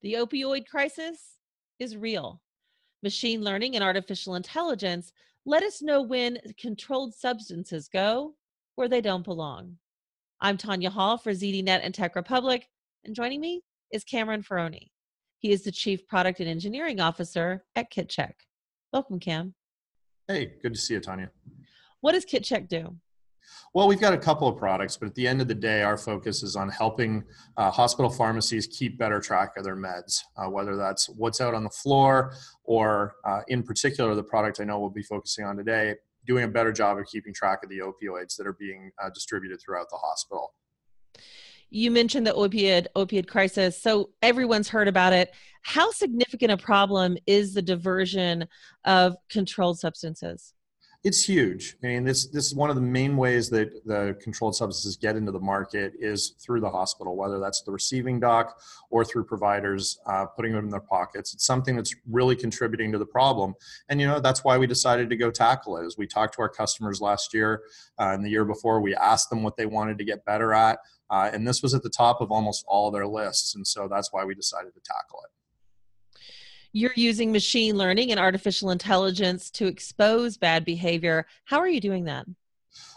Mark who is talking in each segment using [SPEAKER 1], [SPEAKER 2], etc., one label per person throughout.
[SPEAKER 1] The opioid crisis is real. Machine learning and artificial intelligence let us know when controlled substances go where they don't belong. I'm Tonya Hall for ZDNet and Tech Republic, and joining me is Cameron Ferroni. He is the Chief Product and Engineering Officer at KitCheck. Welcome, Cam.
[SPEAKER 2] Hey, good to see you, Tonya.
[SPEAKER 1] What does KitCheck do?
[SPEAKER 2] Well, we've got a couple of products, but at the end of the day, our focus is on helping hospital pharmacies keep better track of their meds, whether that's what's out on the floor or in particular, the product I know we'll be focusing on today, doing a better job of keeping track of the opioids that are being distributed throughout the hospital.
[SPEAKER 1] You mentioned the opioid crisis, so everyone's heard about it. How significant a problem is the diversion of controlled substances?
[SPEAKER 2] It's huge. I mean, this is one of the main ways that the controlled substances get into the market is through the hospital, whether that's the receiving doc or through providers putting them in their pockets. It's something that's really contributing to the problem. And, that's why we decided to go tackle it. As we talked to our customers last year and the year before, we asked them what they wanted to get better at. And this was at the top of almost all their lists. And so that's why we decided to tackle it.
[SPEAKER 1] You're using machine learning and artificial intelligence to expose bad behavior. How are you doing that?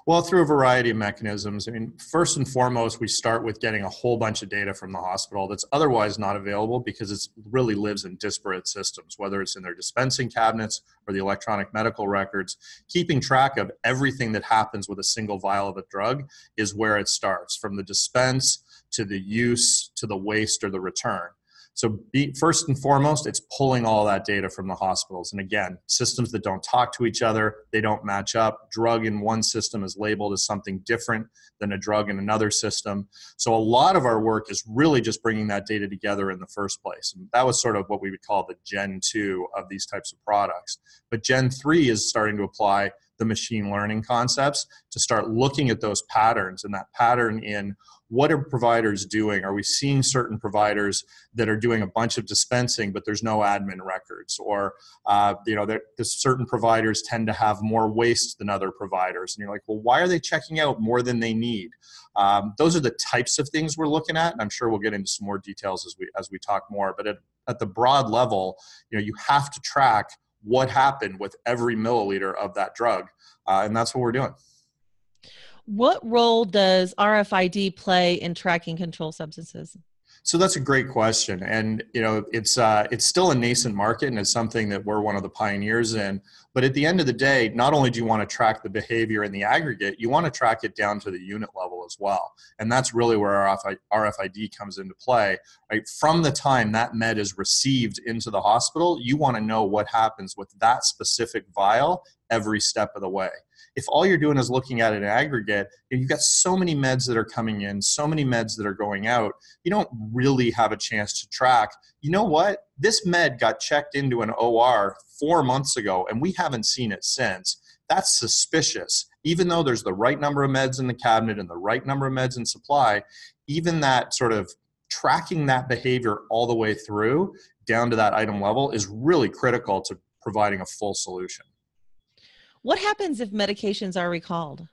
[SPEAKER 2] Well, through a variety of mechanisms. I mean, first and foremost, we start with getting a whole bunch of data from the hospital that's otherwise not available because it really lives in disparate systems, whether it's in their dispensing cabinets or the electronic medical records. Keeping track of everything that happens with a single vial of a drug is where it starts, from the dispense to the use to the waste or the return. So first and foremost, it's pulling all that data from the hospitals. And again, systems that don't talk to each other, they don't match up. Drug in one system is labeled as something different than a drug in another system. So a lot of our work is really just bringing that data together in the first place. And that was sort of what we would call the Gen 2 of these types of products. But Gen 3 is starting to apply the machine learning concepts to start looking at those patterns, and that pattern in what are providers doing? Are we seeing certain providers that are doing a bunch of dispensing, but there's no admin records? Or, certain providers tend to have more waste than other providers. And you're like, well, why are they checking out more than they need? Those are the types of things we're looking at. And I'm sure we'll get into some more details as we talk more. But at the broad level, you have to track what happened with every milliliter of that drug. And that's what we're doing.
[SPEAKER 1] What role does RFID play in tracking controlled substances?
[SPEAKER 2] So that's a great question. And, it's still a nascent market, and it's something that we're one of the pioneers in. But at the end of the day, not only do you want to track the behavior in the aggregate, you want to track it down to the unit level as well. And that's really where our RFID comes into play. Right? From the time that med is received into the hospital, you want to know what happens with that specific vial every step of the way. If all you're doing is looking at it in aggregate, you've got so many meds that are coming in, so many meds that are going out, you don't really have a chance to track, you know what, this med got checked into an OR 4 months ago and we haven't seen it since. That's suspicious. Even though there's the right number of meds in the cabinet and the right number of meds in supply, even that sort of tracking that behavior all the way through down to that item level is really critical to providing a full solution.
[SPEAKER 1] What happens if medications are recalled?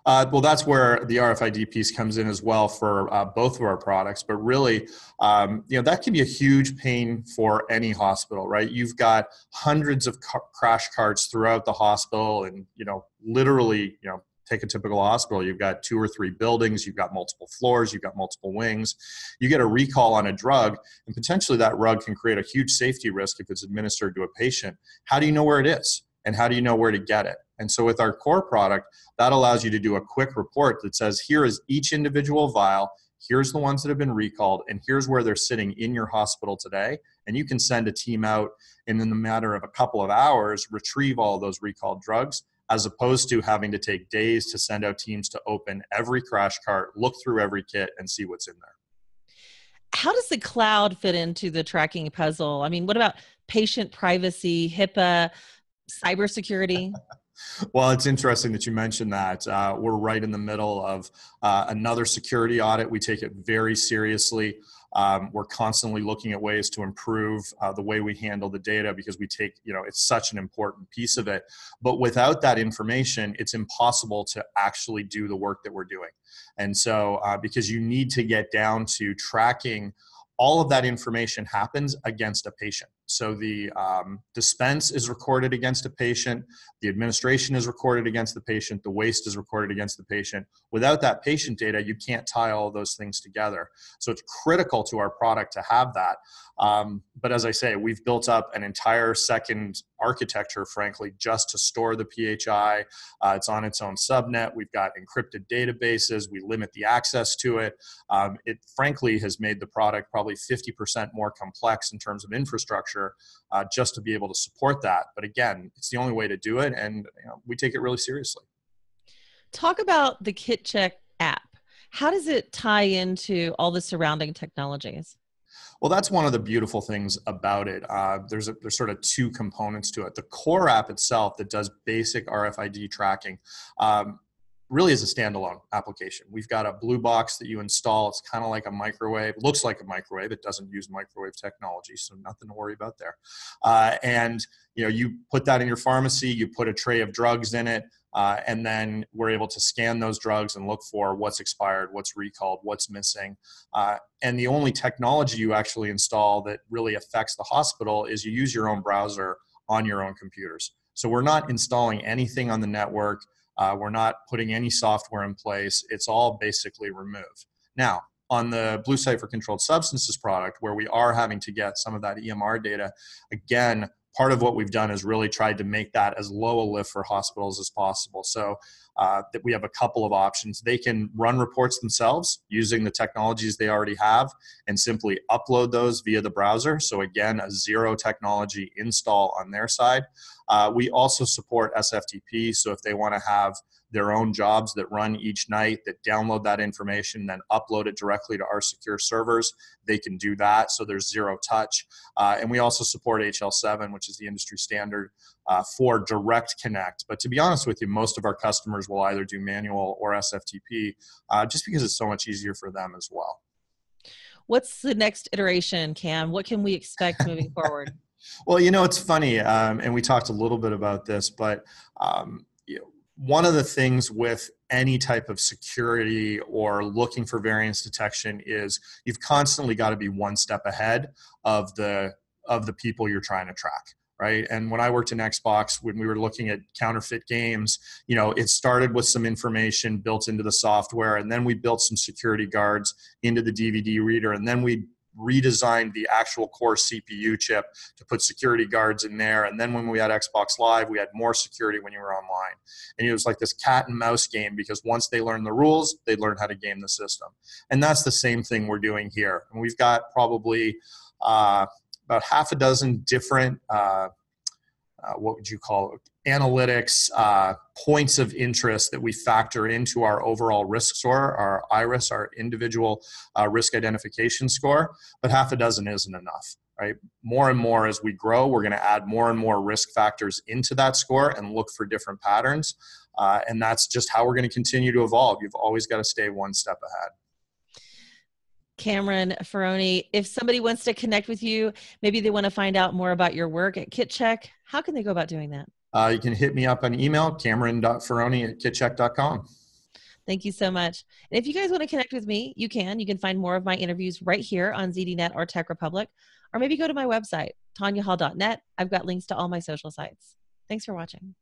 [SPEAKER 2] Well, that's where the RFID piece comes in as well for both of our products. But really, that can be a huge pain for any hospital, right? You've got hundreds of crash carts throughout the hospital, and literally, take a typical hospital. You've got 2 or 3 buildings. You've got multiple floors. You've got multiple wings. You get a recall on a drug, and potentially that drug can create a huge safety risk if it's administered to a patient. How do you know where it is? And how do you know where to get it? And so with our core product, that allows you to do a quick report that says, here is each individual vial, here's the ones that have been recalled, and here's where they're sitting in your hospital today. And you can send a team out and in the matter of a couple of hours, retrieve all those recalled drugs, as opposed to having to take days to send out teams to open every crash cart, look through every kit, and see what's in there.
[SPEAKER 1] How does the cloud fit into the tracking puzzle? I mean, what about patient privacy, HIPAA, cybersecurity?
[SPEAKER 2] Well, it's interesting that you mentioned that. We're right in the middle of another security audit. We take it very seriously. We're constantly looking at ways to improve the way we handle the data because we take, it's such an important piece of it. But without that information, it's impossible to actually do the work that we're doing. And so because you need to get down to tracking all of that information happens against a patient. So the dispense is recorded against a patient, the administration is recorded against the patient, the waste is recorded against the patient. Without that patient data, you can't tie all those things together. So it's critical to our product to have that. But as I say, we've built up an entire second architecture, frankly, just to store the PHI. It's on its own subnet. We've got encrypted databases. We limit the access to it. It frankly has made the product probably 50% more complex in terms of infrastructure, just to be able to support that. But again, it's the only way to do it, and we take it really seriously.
[SPEAKER 1] Talk about the KitCheck app. How does it tie into all the surrounding technologies?
[SPEAKER 2] Well, that's one of the beautiful things about it. There's sort of two components to it. The core app itself that does basic RFID tracking really is a standalone application. We've got a blue box that you install. It's kind of like a microwave. It looks like a microwave. It doesn't use microwave technology, so nothing to worry about there. And you put that in your pharmacy. You put a tray of drugs in it. And then we're able to scan those drugs and look for what's expired, what's recalled, what's missing. And the only technology you actually install that really affects the hospital is you use your own browser on your own computers. So we're not installing anything on the network. We're not putting any software in place. It's all basically removed. Now, on the Blue Cipher Controlled Substances product, where we are having to get some of that EMR data, again, part of what we've done is really tried to make that as low a lift for hospitals as possible. So that we have a couple of options. They can run reports themselves using the technologies they already have and simply upload those via the browser. So again, a zero technology install on their side. We also support SFTP. So if they want to have their own jobs that run each night, that download that information, then upload it directly to our secure servers, they can do that. So there's zero touch. And we also support HL7, which is the industry standard for direct connect. But to be honest with you, most of our customers will either do manual or SFTP just because it's so much easier for them as well.
[SPEAKER 1] What's the next iteration, Cam? What can we expect moving forward?
[SPEAKER 2] Well, it's funny, and we talked a little bit about this, but one of the things with any type of security or looking for variance detection is you've constantly got to be one step ahead of the people you're trying to track, right? And when I worked in Xbox, when we were looking at counterfeit games, it started with some information built into the software, and then we built some security guards into the DVD reader, and then we redesigned the actual core CPU chip to put security guards in there. And then when we had Xbox Live, we had more security when you were online. And it was like this cat and mouse game, because once they learned the rules, they learned how to game the system. And that's the same thing we're doing here. And we've got probably about half a dozen different what would you call it, analytics points of interest that we factor into our overall risk score, our IRIS, our individual risk identification score, but half a dozen isn't enough, right? More and more as we grow, we're going to add more and more risk factors into that score and look for different patterns. And that's just how we're going to continue to evolve. You've always got to stay one step ahead.
[SPEAKER 1] Cameron Ferroni, if somebody wants to connect with you, maybe they want to find out more about your work at KitCheck, how can they go about doing that?
[SPEAKER 2] You can hit me up on email, cameron.ferroni@kitcheck.com.
[SPEAKER 1] Thank you so much. And if you guys want to connect with me, you can. You can find more of my interviews right here on ZDNet or Tech Republic, or maybe go to my website, tonyahall.net. I've got links to all my social sites. Thanks for watching.